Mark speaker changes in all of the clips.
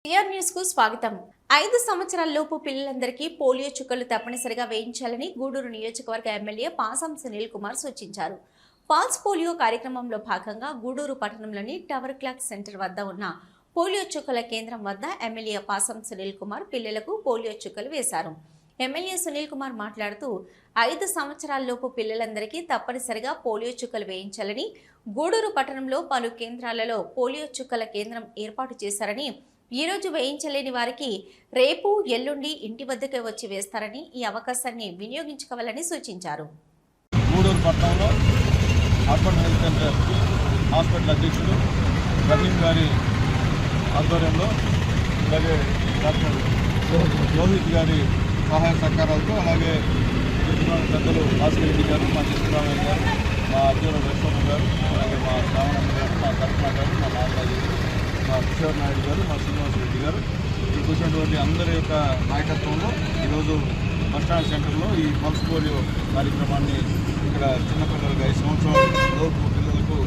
Speaker 1: TR news కు స్వాగతం. 5 సంవత్సరాలలోపు పిల్లలందరికీ పోలియో చుక్కలు తప్పనిసరిగా వేయించాలని గూడూరు నియోజకవర్గ ఎమ్మెల్యే పాసం సునీల్ కుమార్ సూచించారు. పల్స్ పోలియో కార్యక్రమంలో భాగంగా గూడూరు పట్టణంలోని టవర్ క్లాక్ సెంటర్ వద్ద ఉన్న పోలియో చుక్కల కేంద్రం వద్ద ఎమ్మెల్యే పాసం సునీల్ కుమార్ పిల్లలకు పోలియో చుక్కలు వేశారు. ఎమ్మెల్యే సునీల్ కుమార్ మాట్లాడుతూ 5 సంవత్సరాలలోపు పిల్లలందరికీ తప్పనిసరిగా పోలియో చుక్కలు వేయించాలని, గూడూరు పట్టణంలో పలు కేంద్రాలలో పోలియో చుక్కల కేంద్రం ఏర్పాటు చేశారని, ఈ రోజు వేయించలేని వారికి రేపు ఎల్లుండి ఇంటి వద్దకే వచ్చి వేస్తారని ఈ అవకాశాన్ని వినియోగించుకోవాలని సూచించారు.
Speaker 2: గూడూరు పట్టణంలో అర్బన్ హెల్త్ సెంటర్ హాస్పిటల్ అధ్యక్షుడు రహీం గారి ఆధ్వర్యంలో, అలాగే డాక్టర్ రోహిత్ గారి సహాయ సహకారాలతో, అలాగే పెద్దలు భాస్కర్ రెడ్డి గారు, మా కృష్ణరామయ్య గారు, మా అర్జున లక్ష్మణ గారు, అలాగే మా శ్రావణ గారు, మా కల్పన గారు, మా నాగరాజు గారు, మా కిషోర్ నాయుడు గారు, మా శ్రీనివాస రెడ్డి గారు, ఇక్కడ కూర్చున్నటువంటి అందరి యొక్క నాయకత్వంలో ఈరోజు బస్టాండ్ సెంటర్లో ఈ పల్స్ పోలియో కార్యక్రమాన్ని ఇక్కడ చిన్నపిల్లలకు 5 సంవత్సరాల లోపు పిల్లలకు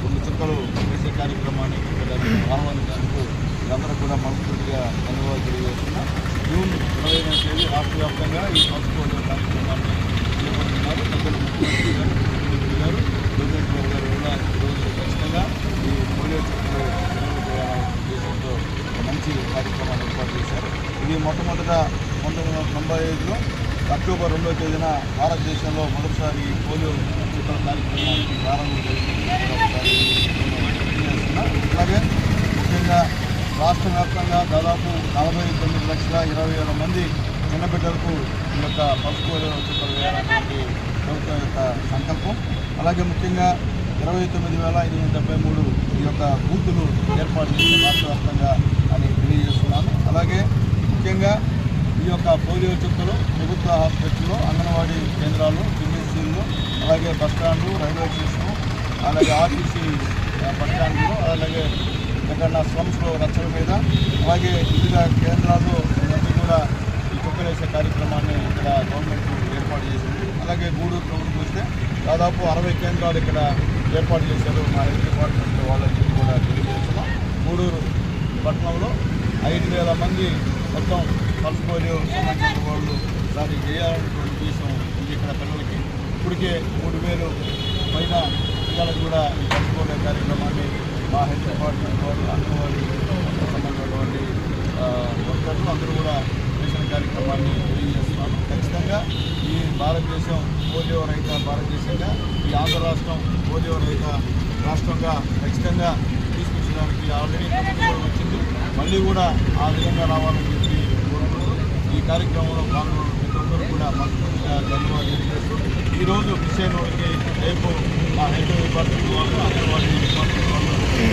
Speaker 2: 2 చుక్కలు వేసే కార్యక్రమాన్ని ఇక్కడ ఆహ్వానించేందుకు అందరూ కూడా మనస్ఫూర్తిగా ధన్యవాదాలు తెలియజేస్తున్నాం. జూన్ 25వ తేదీ రాష్ట్ర వ్యాప్తంగా ఈ పల్స్ పోలియో కార్యక్రమాన్ని చేపడుతున్నారు. పెద్దలు ముఖ్యమంత్రి గారు, ముఖ్యమంత్రి గారు, గవర్నమెంట్ గారు కూడా ఈరోజు ఖచ్చితంగా ఈ పోలియో చుక్కలు ఉద్దేశంతో మంచి కార్యక్రమాన్ని ఏర్పాటు చేశారు. ఇది మొట్టమొదట 1995లో అక్టోబర్ 2వ తేదీన భారతదేశంలో మొదటిసారి పోలియో చుక్కల కార్యక్రమం ప్రారంభం జరిగింది. అలాగే ముఖ్యంగా రాష్ట్ర వ్యాప్తంగా దాదాపు 49,20,000 మంది చిన్నబిడ్డలకు ఈ యొక్క పల్స్ పోలియో చుక్కలు వేయాలనేటువంటి ప్రభుత్వం యొక్క సంకల్పం. అలాగే ముఖ్యంగా 29,573 ఈ యొక్క బూతులు ఏర్పాటు చేసిన రాష్ట్ర వ్యాప్తంగా అని తెలియజేస్తున్నాను. అలాగే ముఖ్యంగా ఈ యొక్క పోలియో చుక్కలు ప్రభుత్వ హాస్పిటల్లో, అంగన్వాడీ కేంద్రాలు, పిఎస్సీల్లో, అలాగే బస్టాండ్లు, రైల్వే స్టేషను, అలాగే ఆర్టీసీ బస్టాండ్లో, అలాగే ఎక్కడన్నా స్లమ్స్లో రచ్చల మీద, అలాగే వివిధ కేంద్రాల్లో ఇవన్నీ కూడా ఈ చుక్కలు వేసే కార్యక్రమాన్ని ఇక్కడ గవర్నమెంట్ ఏర్పాటు చేసింది. అలాగే గూడూరు టౌన్కి వస్తే దాదాపు 60 కేంద్రాలు ఇక్కడ ఏర్పాటు చేశారు. మా హెల్త్ డిపార్ట్మెంట్ వాళ్ళకి కూడా తెలియజేస్తున్నాం. గూడూరు పట్టణంలో 5,000 మంది మొత్తం పల్స్ పోలియో సంబంధించిన వాళ్ళు దాన్ని చేయాలనేటువంటి ఉద్దేశం ఉంది. ఇక్కడ పిల్లలకి ఇప్పటికే 3,000 పైన పిల్లలకు కూడా ఈ పల్స్ పోలియో కార్యక్రమాన్ని మా హెల్త్ డిపార్ట్మెంట్ వాళ్ళు, అంగన్వాడీ సంబంధించినటువంటి వర్కర్లు అందరూ కూడా చేసిన కార్యక్రమాన్ని తెలియజేస్తున్నాను. ఖచ్చితంగా ఈ భారతదేశం పోలియో రహిత భారతదేశంగా, ఈ ఆంధ్ర రాష్ట్రం పోలియో రహిత రాష్ట్రంగా ఖచ్చితంగా తీసుకొచ్చడానికి ఆల్రెడీ ప్రభుత్వం వచ్చింది. మళ్ళీ కూడా ఆ విధంగా రావాలని చెప్పి కోరుకుంటూ ఈ కార్యక్రమంలో పాల్గొన్న ప్రతి ఒక్కరు కూడా మనస్ఫూర్తిగా ధన్యవాదాలు తెలియజేస్తూ, ఈరోజు మిస్ అయిన వాళ్ళకి రేపు మా హెల్త్ డిపార్ట్మెంట్ వాళ్ళు, అంగన్వాడీ డిపార్ట్మెంట్ వాళ్ళు ఈ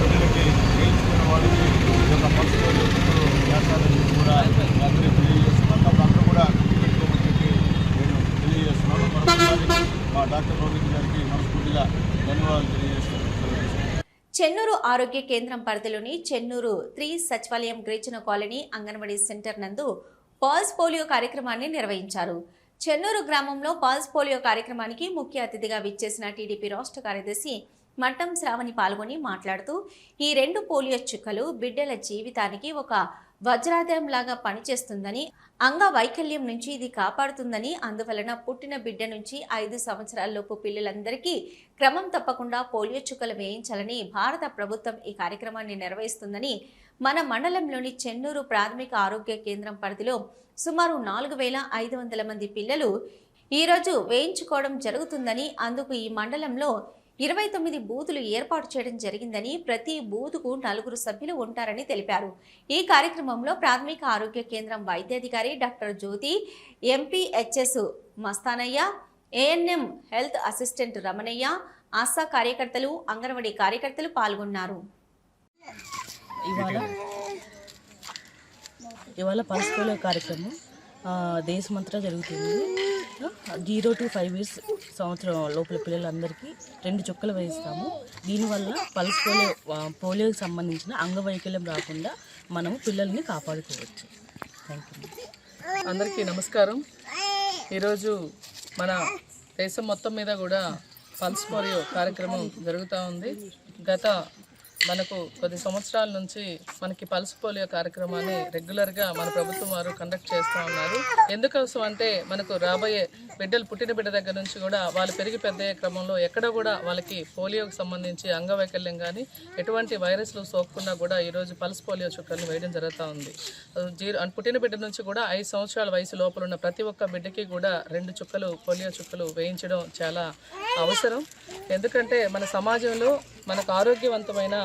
Speaker 2: పిల్లలకి వేయించుకున్న వాళ్ళకి ఈ యొక్క పల్స్ పోలియో చుక్కలు వేస్తారని చెప్పి కూడా అందరికీ తెలియజేస్తున్నాను. అందరూ కూడా పెట్టుకోమని చెప్పి నేను తెలియజేస్తున్నాను. మరొకసారి మా డాక్టర్ రోహిత్ గారికి మనస్ఫూర్తిగా ధన్యవాదాలు తెలియజేస్తున్నాను.
Speaker 1: చెన్నూరు ఆరోగ్య కేంద్రం పరిధిలోని చెన్నూరు 3 సచివాలయం గిరిజన కాలనీ అంగన్వాడీ సెంటర్ నందు పల్స్ పోలియో కార్యక్రమాన్ని నిర్వహించారు. చెన్నూరు గ్రామంలో పల్స్ పోలియో కార్యక్రమానికి ముఖ్య అతిథిగా విచ్చేసిన టీడీపీ రాష్ట్ర కార్యదర్శి మట్టం శ్రావణి పాల్గొని మాట్లాడుతూ, ఈ 2 పోలియో చుక్కలు బిడ్డల జీవితానికి ఒక వజ్రాయుధంలాగా పనిచేస్తుందని, అంగవైకల్యం నుంచి ఇది కాపాడుతుందని, అందువలన పుట్టిన బిడ్డ నుంచి 5 సంవత్సరాలలోపు పిల్లలందరికీ క్రమం తప్పకుండా పోలియో చుక్కలు వేయించాలని భారత ప్రభుత్వం ఈ కార్యక్రమాన్ని నిర్వహిస్తుందని, మన మండలంలోని చెన్నూరు ప్రాథమిక ఆరోగ్య కేంద్రం పరిధిలో సుమారు 4,500 మంది పిల్లలు ఈరోజు వేయించుకోవడం జరుగుతుందని, అందుకు ఈ మండలంలో 29 బూతులు ఏర్పాటు చేయడం జరిగిందని, ప్రతి బూతుకు 4 సభ్యులు ఉంటారని తెలిపారు. ఈ కార్యక్రమంలో ప్రాథమిక ఆరోగ్య కేంద్రం వైద్యాధికారి doctor Jyothi, MPHS Mastanaiah, ANM health assistant Ramanaiah, ASHA కార్యకర్తలు, అంగన్వాడీ కార్యకర్తలు పాల్గొన్నారు.
Speaker 3: ఇవాళ పల్స్ పోలియో కార్యక్రమం దేశమంతటా జరుగుతుంది. 0 to 5 years సంవత్సరం లోపల పిల్లలందరికీ 2 చుక్కలు వేయిస్తాము. దీనివల్ల పల్స్ పోలియోకి సంబంధించిన అంగవైకల్యం రాకుండా మనము పిల్లల్ని కాపాడుకోవచ్చు. Thank you.
Speaker 4: అందరికీ నమస్కారం. ఈరోజు మన దేశం మొత్తం మీద కూడా పల్స్ పోలియో కార్యక్రమం జరుగుతూ ఉంది. గత మనకు కొద్ది సంవత్సరాల నుంచి మనకి పల్స్ పోలియో కార్యక్రమాన్ని రెగ్యులర్గా మన ప్రభుత్వం వారు కండక్ట్ చేస్తూ ఉన్నారు. ఎందుకోసం అంటే మనకు రాబోయే బిడ్డలు పుట్టిన బిడ్డ దగ్గర నుంచి కూడా వాళ్ళు పెరిగి పెద్దయ్యే క్రమంలో ఎక్కడ కూడా వాళ్ళకి పోలియోకి సంబంధించి అంగవైకల్యం కానీ ఎటువంటి వైరస్లు సోకకుండా కూడా ఈరోజు పల్స్ పోలియో చుక్కలను వేయడం జరుగుతూ ఉంది. పుట్టిన బిడ్డ నుంచి కూడా 5 సంవత్సరాల వయసు లోపల ఉన్న ప్రతి ఒక్క బిడ్డకి కూడా 2 చుక్కలు పోలియో చుక్కలు వేయించడం చాలా అవసరం. ఎందుకంటే మన సమాజంలో మనకు ఆరోగ్యవంతమైన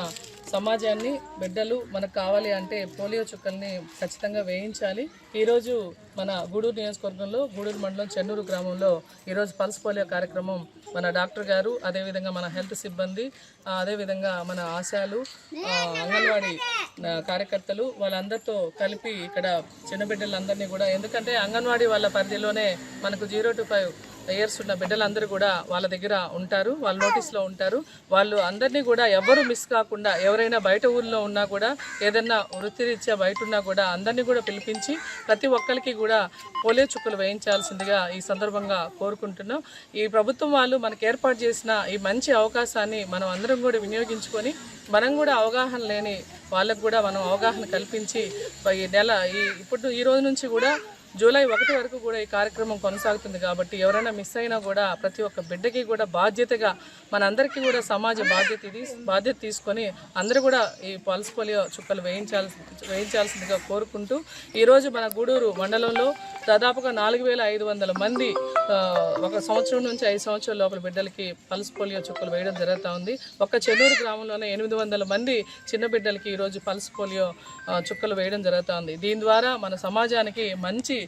Speaker 4: సమాజాన్ని బిడ్డలు మనకు కావాలి అంటే పోలియో చుక్కల్ని ఖచ్చితంగా వేయించాలి. ఈరోజు మన గూడూరు నియోజకవర్గంలో గూడూరు మండలం చెన్నూరు గ్రామంలో ఈరోజు పల్స్ పోలియో కార్యక్రమం మన డాక్టర్ గారు, అదేవిధంగా మన హెల్త్ సిబ్బంది, అదేవిధంగా మన ఆశాలు, అంగన్వాడీ కార్యకర్తలు వాళ్ళందరితో కలిపి ఇక్కడ చిన్న బిడ్డలందరినీ కూడా, ఎందుకంటే అంగన్వాడీ వాళ్ళ పరిధిలోనే మనకు 0 to 5 ఇయర్స్ ఉన్న బిడ్డలందరూ కూడా వాళ్ళ దగ్గర ఉంటారు, వాళ్ళ నోటీస్లో ఉంటారు. వాళ్ళు అందరినీ కూడా ఎవరు మిస్ కాకుండా, ఎవరైనా బయట ఊళ్ళో ఉన్నా కూడా, ఏదైనా వృత్తిరీత్యా బయట ఉన్నా కూడా అందరినీ కూడా పిలిపించి ప్రతి ఒక్కరికి కూడా పోలియో చుక్కలు వేయించాల్సిందిగా ఈ సందర్భంగా కోరుకుంటున్నాం. ఈ ప్రభుత్వం వాళ్ళు మనకు ఏర్పాటు చేసిన ఈ మంచి అవకాశాన్ని మనం అందరం కూడా వినియోగించుకొని మనం కూడా అవగాహన లేని వాళ్ళకు కూడా మనం అవగాహన కల్పించి ఈ రోజు నుంచి కూడా జూలై 1 వరకు కూడా ఈ కార్యక్రమం కొనసాగుతుంది. కాబట్టి ఎవరైనా మిస్ అయినా కూడా ప్రతి ఒక్క బిడ్డకి కూడా బాధ్యతగా మనందరికీ కూడా సమాజ బాధ్యత తీసుకొని అందరూ కూడా ఈ పల్స్ పోలియో చుక్కలు వేయించాల్సిందిగా కోరుకుంటూ ఈరోజు మన గూడూరు మండలంలో దాదాపుగా 4,500 మంది 1 సంవత్సరం నుంచి 5 సంవత్సరాల లోపల బిడ్డలకి పల్స్ పోలియో చుక్కలు వేయడం జరుగుతూ ఉంది. ఒక్క చెన్నూరు గ్రామంలోనే 800 మంది చిన్న బిడ్డలకి ఈరోజు పల్స్ పోలియో చుక్కలు వేయడం జరుగుతూ ఉంది. దీని ద్వారా మన సమాజానికి మంచి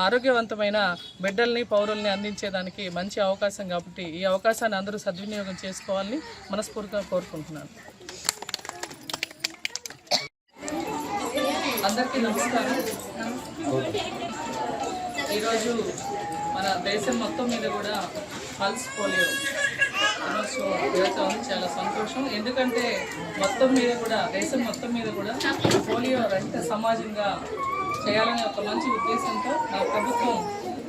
Speaker 4: ఆరోగ్యవంతమైన బిడ్డల్ని, పౌరుల్ని అందించేదానికి మంచి అవకాశం. కాబట్టి ఈ అవకాశాన్ని అందరూ సద్వినియోగం చేసుకోవాలని మనస్ఫూర్తిగా కోరుకుంటున్నాను. అందరికీ నమస్కారం. ఈరోజు మన దేశం మొత్తం మీద కూడా పల్స్ పోలియో దినోత్సవం జరుగుతుంది. చాలా సంతోషం. ఎందుకంటే మొత్తం మీద కూడా దేశం మొత్తం మీద కూడా పోలియో రహిత సమాజంగా చేయాలనే ఒక మంచి ఉద్దేశంతో నా ప్రభుత్వం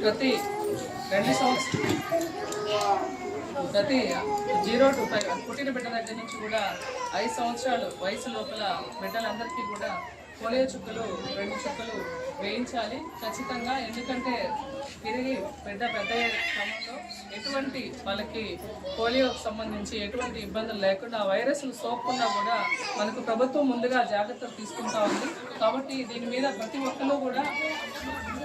Speaker 4: ప్రతి 0 to 5 పుట్టిన బిడ్డ దగ్గర నుంచి కూడా 5 సంవత్సరాలు వయసు లోపల బిడ్డలందరికీ కూడా పోలియో చుక్కలు 2 చుక్కలు వేయించాలి ఖచ్చితంగా. ఎందుకంటే తిరిగి పెద్ద క్రమంలో ఎటువంటి వాళ్ళకి పోలియోకి సంబంధించి ఎటువంటి ఇబ్బందులు లేకుండా వైరస్లు సోకకుండా కూడా మనకు ప్రభుత్వం ముందుగా జాగ్రత్తలు తీసుకుంటా ఉంది. కాబట్టి దీని మీద ప్రతి ఒక్కరు కూడా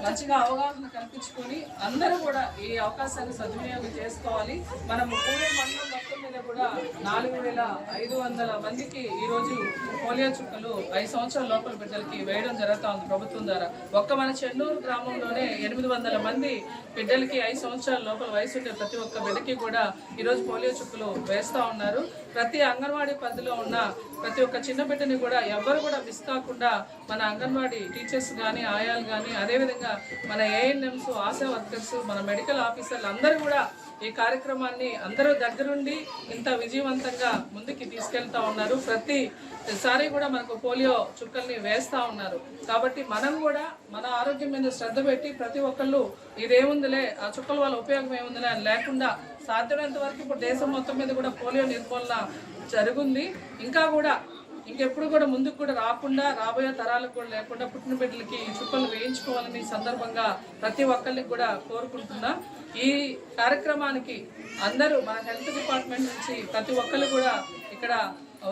Speaker 4: మంచిగా అవగాహన కల్పించుకొని అందరూ కూడా ఈ అవకాశాన్ని సద్వినియోగం చేసుకోవాలి. మనం గూడూరు మండలం మొత్తం మీద కూడా 4,500 మందికి ఈరోజు పోలియో చుక్కలు 5 సంవత్సరాల లోపల బిడ్డలకి వేయడం జరుగుతూ ఉంది ప్రభుత్వం ద్వారా. ఒక్క మన చెన్నూరు గ్రామంలోనే 800 మంది బిడ్డలకి 5 సంవత్సరాల లోపల వయసు ఉండే ప్రతి ఒక్క బిడ్డకి కూడా ఈరోజు పోలియో చుక్కలు వేస్తూ ఉన్నారు. ప్రతి అంగన్వాడీ పరిధిలో ఉన్న ప్రతి ఒక్క చిన్న బిడ్డని కూడా ఎవరు కూడా మిస్ కాకుండా మన అంగన్వాడీ టీచర్స్ కానీ, ఆయాలు కానీ, అదేవిధంగా మన ఏఎన్ఎంస్, ఆశా వర్కర్స్, మన మెడికల్ ఆఫీసర్లు అందరూ కూడా ఈ కార్యక్రమాన్ని అందరూ దగ్గరుండి ఇంత విజయవంతంగా ముందుకి తీసుకెళ్తా ఉన్నారు. ప్రతిసారి కూడా మనకు పోలియో చుక్కల్ని వేస్తూ ఉన్నారు. కాబట్టి మనం కూడా మన ఆరోగ్యం మీద శ్రద్ధ పెట్టి ప్రతి ఒక్కళ్ళు ఇదేముందిలే, ఆ చుక్కల వల్ల ఉపయోగం ఏముందిలే అని లేకుండా సాధ్యమైనంత వరకు ఇప్పుడు దేశం మొత్తం మీద కూడా పోలియో నిర్మూలన జరుగుంది. ఇంకెప్పుడు కూడా ముందుకు కూడా రాకుండా, రాబోయే తరాలకు కూడా లేకుండా పుట్టిన బిడ్డలకి చుక్కలు వేయించుకోవాలని సందర్భంగా ప్రతి ఒక్కరికి కూడా కోరుకుంటున్నా. ఈ కార్యక్రమానికి అందరూ మన హెల్త్ డిపార్ట్మెంట్ నుంచి ప్రతి ఒక్కరు కూడా ఇక్కడ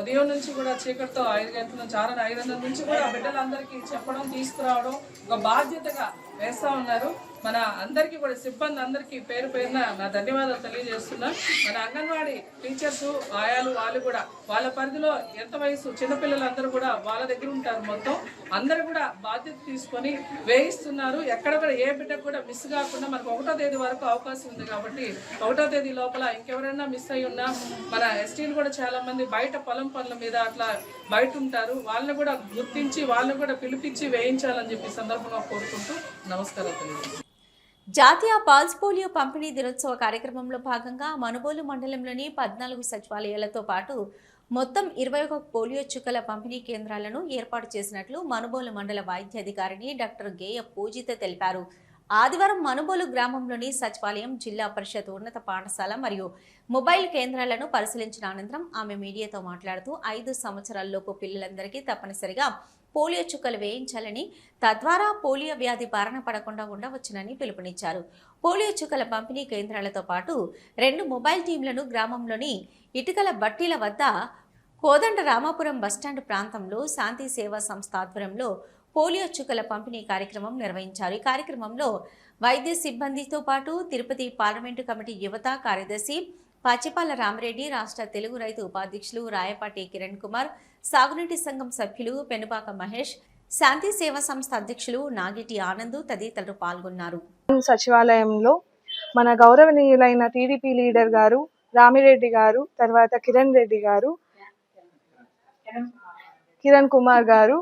Speaker 4: ఉదయం నుంచి కూడా చీకటితో 5 గంటల నుంచి 6:30 నుంచి కూడా బిడ్డలందరికీ చెప్పడం, తీసుకురావడం ఒక బాధ్యతగా వేస్తూ ఉన్నారు. మన అందరికీ కూడా సిబ్బంది అందరికీ పేరు పేరున నా ధన్యవాదాలు తెలియజేస్తున్నా. మన అంగన్వాడీ టీచర్స్, ఆయాలు వాళ్ళు కూడా వాళ్ళ పరిధిలో ఎంత వయసు చిన్నపిల్లలందరూ కూడా వాళ్ళ దగ్గర ఉంటారు. మొత్తం అందరూ కూడా బాధ్యత తీసుకొని వేయిస్తున్నారు. ఎక్కడ కూడా ఏ బిడ్డకు కూడా మిస్ కాకుండా మనకు 1వ తేదీ వరకు అవకాశం ఉంది. కాబట్టి 1వ తేదీ లోపల ఇంకెవరైనా మిస్ అయి ఉన్నా మన ఎస్టీలు కూడా చాలా మంది బయట పొలం పనుల మీద అట్లా బయట ఉంటారు. వాళ్ళని కూడా గుర్తించి వాళ్ళని కూడా పిలిపించి వేయించాలని చెప్పి సందర్భంగా కోరుకుంటూ నమస్కారం తెలియజేస్తాను.
Speaker 1: జాతీయ పల్స్ పోలియో పంపిణీ దినోత్సవ కార్యక్రమంలో భాగంగా మనుబోలు మండలంలోని 14 సచివాలయాలతో పాటు మొత్తం 21 పోలియో చుక్కల పంపిణీ కేంద్రాలను ఏర్పాటు చేసినట్లు మనుబోలు మండల వైద్యాధికారిని డాక్టర్ గేయ పూజిత తెలిపారు. ఆదివారం మనుబోలు గ్రామంలోని సచివాలయం, జిల్లా పరిషత్ ఉన్నత పాఠశాల మరియు మొబైల్ కేంద్రాలను పరిశీలించిన అనంతరం ఆమె మీడియాతో మాట్లాడుతూ 5 సంవత్సరాలలోపు పిల్లలందరికీ తప్పనిసరిగా పోలియో చుక్కలు వేయించాలని, తద్వారా పోలియో వ్యాధి బారిన పడకుండా ఉండవచ్చునని పిలుపునిచ్చారు. పోలియో చుక్కల పంపిణీ కేంద్రాలతో పాటు 2 మొబైల్ టీంలను గ్రామంలోని ఇటుకల బట్టీల వద్ద కోదండ రామాపురం బస్టాండ్ ప్రాంతంలో శాంతి సేవా సంస్థ ఆధ్వర్యంలో పోలియో చుక్కల పంపిణీ కార్యక్రమం నిర్వహించారు. ఈ కార్యక్రమంలో వైద్య సిబ్బందితో పాటు తిరుపతి పార్లమెంటు కమిటీ యువత కార్యదర్శి పచ్చిపాల రామరెడ్డి, రాష్ట్ర తెలుగు రైతు ఉపాధ్యక్షులు రాయపాటి కిరణ్ కుమార్, సాగునీటి సంఘం సభ్యులు పెనుపాక మహేష్, శాంతి సేవా సంస్థ అధ్యక్షులు నాగిటి ఆనంద్ తదితరులు పాల్గొన్నారు.
Speaker 5: సచివాలయంలో మన గౌరవనీయులైన టీడీపీ లీడర్ గారు రామిరెడ్డి గారు, తర్వాత కిరణ్ కుమార్ గారు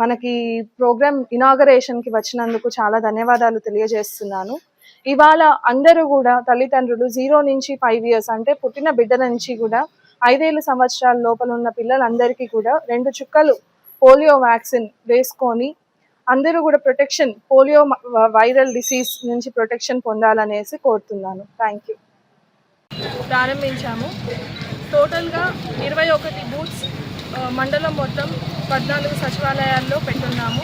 Speaker 5: మనకి ప్రోగ్రామ్ ఇనాగరేషన్కి వచ్చినందుకు చాలా ధన్యవాదాలు తెలియజేస్తున్నాను. ఇవాళ అందరూ కూడా తల్లిదండ్రులు 0 నుంచి 5 years అంటే పుట్టిన బిడ్డ నుంచి కూడా 5 సంవత్సరాల లోపల ఉన్న పిల్లలందరికీ కూడా 2 చుక్కలు పోలియో వ్యాక్సిన్ వేసుకొని అందరూ కూడా ప్రొటెక్షన్, పోలియో వైరల్ డిసీజ్ నుంచి ప్రొటెక్షన్ పొందాలనేసి కోరుతున్నాను. Thank you.
Speaker 6: ప్రారంభించాము. టోటల్గా 21 బూత్స్ మండలం మొత్తం 14 సచివాలయాల్లో పెట్టున్నాము.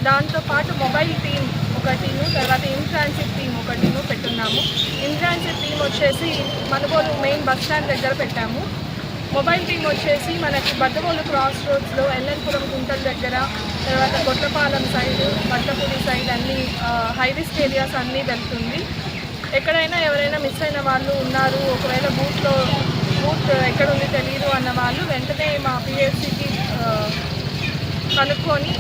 Speaker 6: దాంతోపాటు మొబైల్ టీం ఒకటిను, తర్వాత ఇన్ ట్రాన్సిట్ టీం ఒకటిను పెట్టున్నాము. ఇన్ ట్రాన్సిట్ టీం వచ్చేసి మనుగోలు మెయిన్ బస్ స్టాండ్ దగ్గర పెట్టాము. మొబైల్ టీం వచ్చేసి మనకి బద్దగోలు క్రాస్ రోడ్స్లో ఎల్ఎన్పురం గుంటల దగ్గర, తర్వాత గొట్లపాలెం సైడ్, బట్టపూడి సైడ్ అన్ని హై రిస్క్ ఏరియాస్ అన్నీ వెళ్తుంది. ఎక్కడైనా ఎవరైనా మిస్ అయిన వాళ్ళు ఉన్నారు, ఒకవేళ బూత్ ఎక్కడ ఉంది తెలియదు అన్న వాళ్ళు వెంటనే మా పిఎస్సికి కనుక్కొని,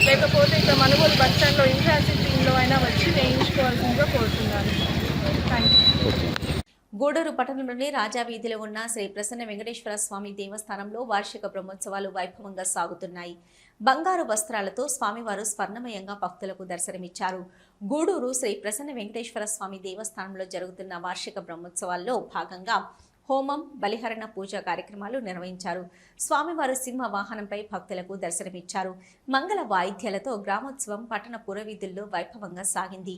Speaker 6: లేకపోతే ఇక్కడ మనుగోలు బస్ స్టాండ్లో ఇన్ ట్రాన్సిట్ టీంలో అయినా వచ్చి వేయించుకోవాల్సిందిగా కోరుతున్నాను. Thank you.
Speaker 1: గూడూరు పట్టణంలోని రాజా వీధిలో ఉన్న శ్రీ ప్రసన్న వెంకటేశ్వర స్వామి దేవస్థానంలో వార్షిక బ్రహ్మోత్సవాలు వైభవంగా సాగుతున్నాయి. బంగారు వస్త్రాలతో స్వామివారు స్వర్ణమయంగా భక్తులకు దర్శనమిచ్చారు. గూడూరు శ్రీ ప్రసన్న వెంకటేశ్వర స్వామి దేవస్థానంలో జరుగుతున్న వార్షిక బ్రహ్మోత్సవాల్లో భాగంగా హోమం, బలిహరణ పూజ కార్యక్రమాలు నిర్వహించారు. స్వామివారు సింహ వాహనంపై భక్తులకు దర్శనమిచ్చారు. మంగళ వాయిద్యాలతో గ్రామోత్సవం పట్టణ పురవీధుల్లో వైభవంగా సాగింది.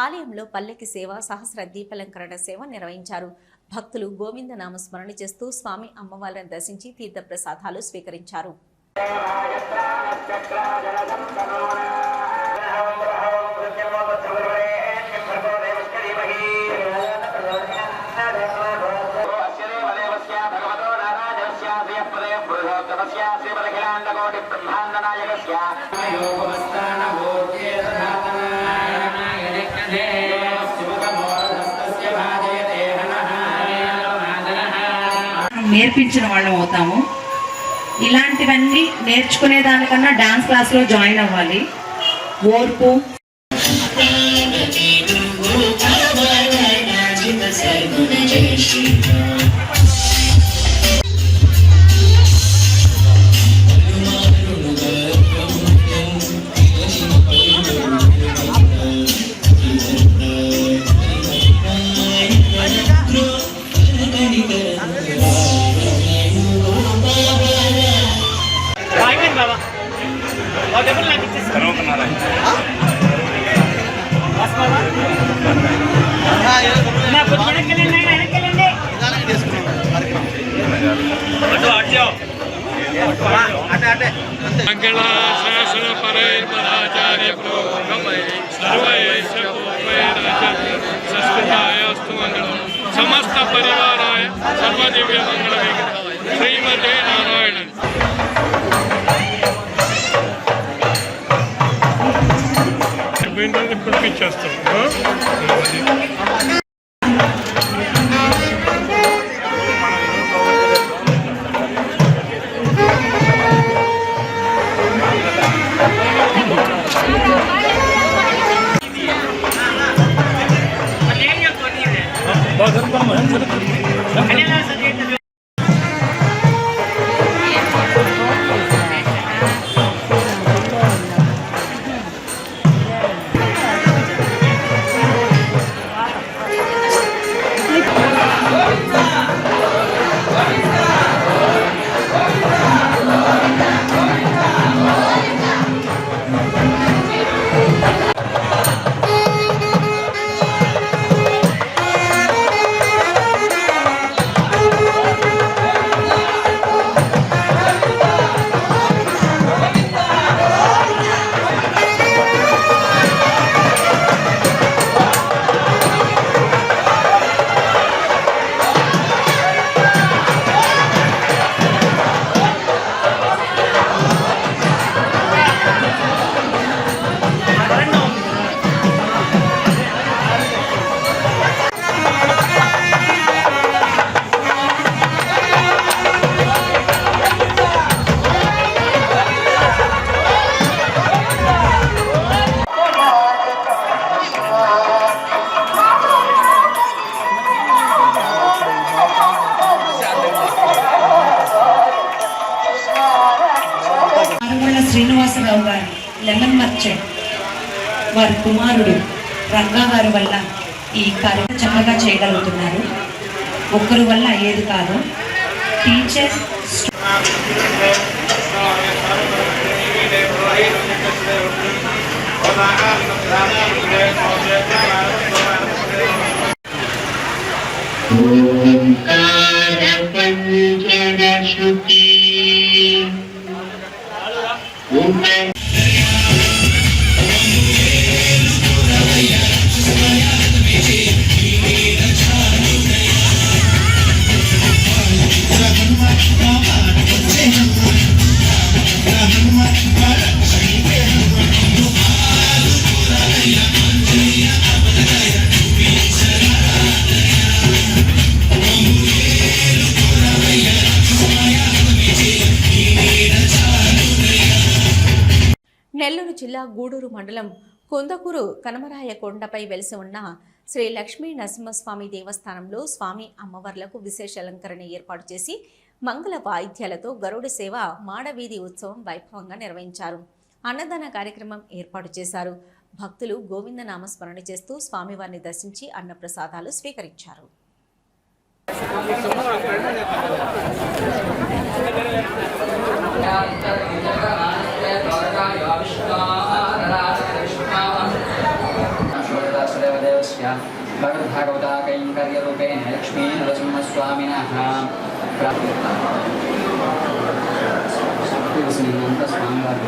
Speaker 1: ఆలయంలో పల్లెకి సేవ, సహస్ర దీపాలంకరణ సేవ నిర్వహించారు. భక్తులు గోవింద నామ స్మరణ చేస్తూ స్వామి అమ్మవారిని దర్శించి తీర్థప్రసాదాలు స్వీకరించారు.
Speaker 7: నేర్పించిన వాళ్ళం అవుతాము. ఇలాంటివన్నీ నేర్చుకునే దానికన్నా డాన్స్ క్లాస్లో జాయిన్ అవ్వాలి. ఓర్పు,
Speaker 8: సమస్త పరివారాయ సర్వదివ్య మంగళ శ్రీమతే నారాయణ. పిలిపించేస్తాం.
Speaker 7: శ్రీనివాసరావు గారు లెమన్ మర్చెంట్ వారి కుమారుడు రంగా గారి వల్ల ఈ కార్యక్రమం చక్కగా చేయగలుగుతున్నారు. ఒక్కరి వల్ల అయ్యేది కాదు. టీచర్
Speaker 1: నెల్లూరు జిల్లా గూడూరు మండలం కుందకూరు కనమరాయ కొండపై వెలిసి ఉన్న శ్రీ లక్ష్మీ నరసింహస్వామి దేవస్థానంలో స్వామి అమ్మవార్లకు విశేష అలంకరణ ఏర్పాటు చేసి మంగళ వాయిద్యాలతో గరుడ సేవ మాడవీధి ఉత్సవం వైభవంగా నిర్వహించారు. అన్నదాన కార్యక్రమం ఏర్పాటు చేశారు. భక్తులు గోవింద నామస్మరణ చేస్తూ స్వామివారిని దర్శించి అన్నప్రసాదాలు స్వీకరించారు.
Speaker 9: భగవద్భాగవతా కైంకర్యరూపేణ లక్ష్మీ నరసింహస్వామినః స్వామివారి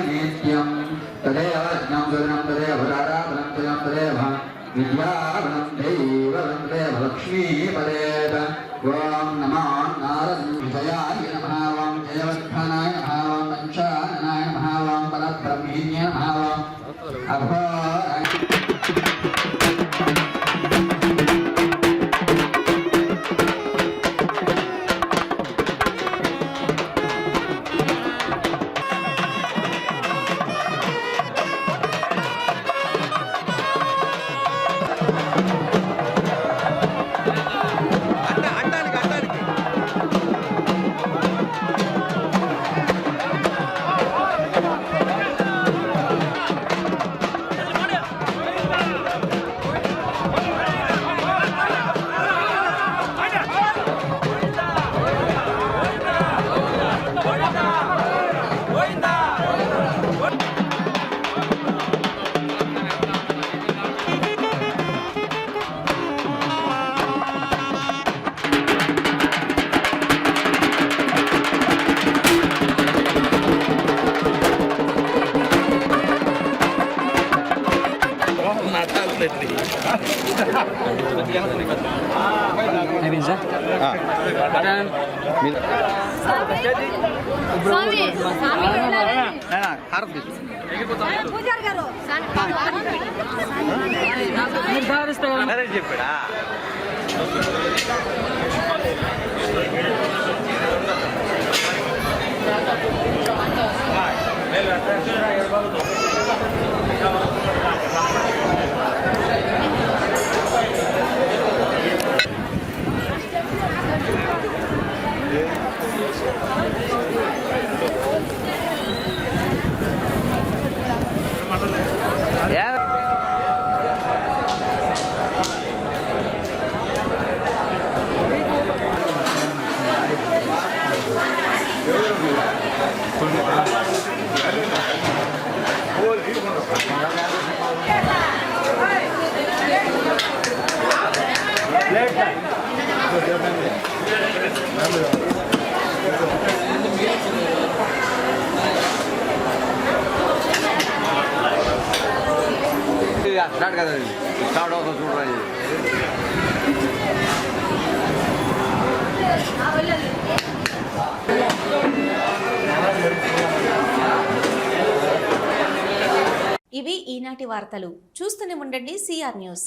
Speaker 10: నిత్యం తదేవ యజ్ఞం సుదనం తదేవ రారాధనం తదేవ తదేవ విద్యావనం దైవవం తదేవ లక్ష్మీపదేవ. ఓం నమో నారసింహాయ నమః. ఓం జయవర్ధనాయ నమః. ఓం పంచాననాయ నమః. ఓం పరబ్రహ్మణ్య నమః. ఓం అఘోరాయ
Speaker 9: చెప్పాడా
Speaker 10: స్టార్ట్ కదా స్టార్ట్ అవుతుంది చూడండి.
Speaker 1: ఇవి ఈనాటి వార్తలు. చూస్తూనే ఉండండి సిఆర్ న్యూస్.